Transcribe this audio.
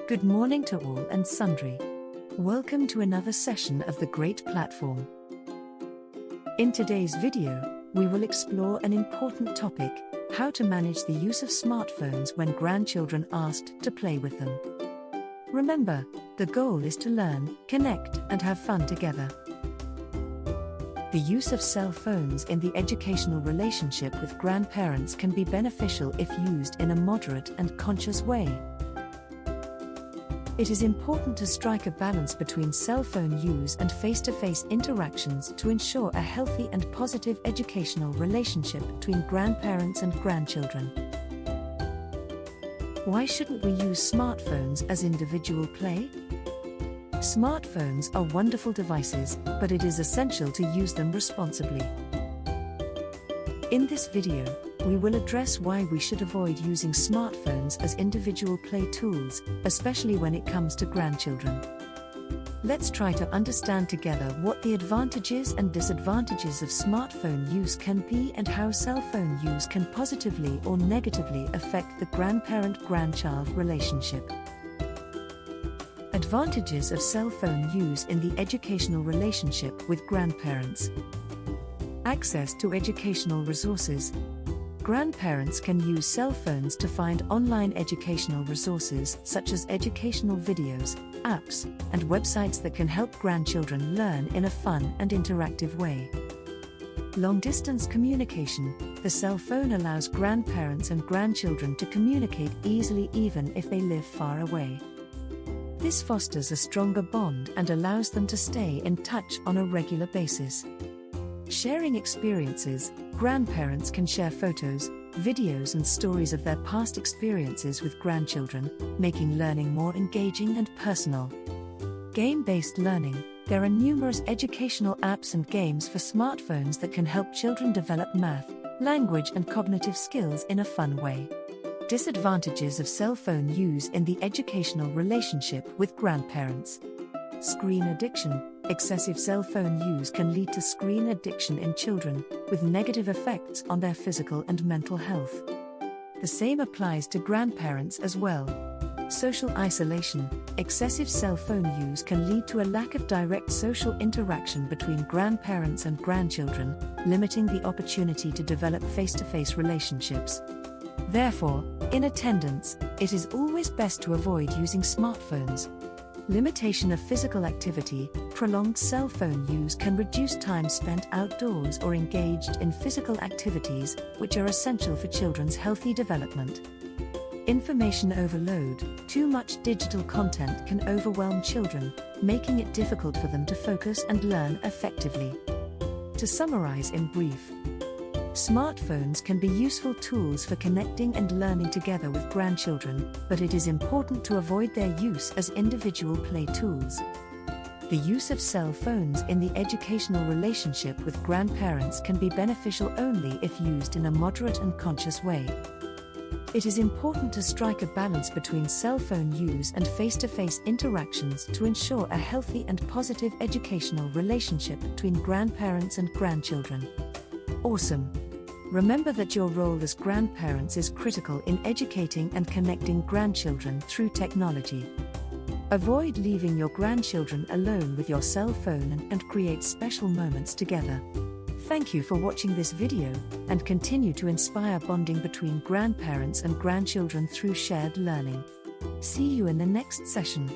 Good morning to all and sundry. Welcome to another session of the Great Platform. In today's video, we will explore an important topic: how to manage the use of smartphones when grandchildren asked to play with them. Remember, the goal is to learn, connect, and have fun together. The use of cell phones in the educational relationship with grandparents can be beneficial if used in a moderate and conscious way. It is important to strike a balance between cell phone use and face-to-face interactions to ensure a healthy and positive educational relationship between grandparents and grandchildren. Why shouldn't we use smartphones as individual play? Smartphones are wonderful devices, but it is essential to use them responsibly. In this video, we will address why we should avoid using smartphones as individual play tools, especially when it comes to grandchildren. Let's try to understand together what the advantages and disadvantages of smartphone use can be and how cell phone use can positively or negatively affect the grandparent-grandchild relationship. Advantages of cell phone use in the educational relationship with grandparents. Access to educational resources. Grandparents can use cell phones to find online educational resources such as educational videos, apps, and websites that can help grandchildren learn in a fun and interactive way. Long-distance communication. The cell phone allows grandparents and grandchildren to communicate easily even if they live far away. This fosters a stronger bond and allows them to stay in touch on a regular basis. Sharing experiences. Grandparents can share photos, videos, and stories of their past experiences with grandchildren, making learning more engaging and personal. Game-based learning. There are numerous educational apps and games for smartphones that can help children develop math, language, and cognitive skills in a fun way. Disadvantages of cell phone use in the educational relationship with grandparents. Screen addiction. Excessive cell phone use can lead to screen addiction in children, with negative effects on their physical and mental health. The same applies to grandparents as well. Social isolation. Excessive cell phone use can lead to a lack of direct social interaction between grandparents and grandchildren, limiting the opportunity to develop face-to-face relationships. Therefore, in attendance, it is always best to avoid using smartphones. Limitation of physical activity. Prolonged cell phone use can reduce time spent outdoors or engaged in physical activities, which are essential for children's healthy development. Information overload. Too much digital content can overwhelm children, making it difficult for them to focus and learn effectively. To summarize in brief, smartphones can be useful tools for connecting and learning together with grandchildren, but it is important to avoid their use as individual play tools. The use of cell phones in the educational relationship with grandparents can be beneficial only if used in a moderate and conscious way. It is important to strike a balance between cell phone use and face-to-face interactions to ensure a healthy and positive educational relationship between grandparents and grandchildren. Awesome! Remember that your role as grandparents is critical in educating and connecting grandchildren through technology. Avoid leaving your grandchildren alone with your cell phone and create special moments together. Thank you for watching this video, and continue to inspire bonding between grandparents and grandchildren through shared learning. See you in the next session.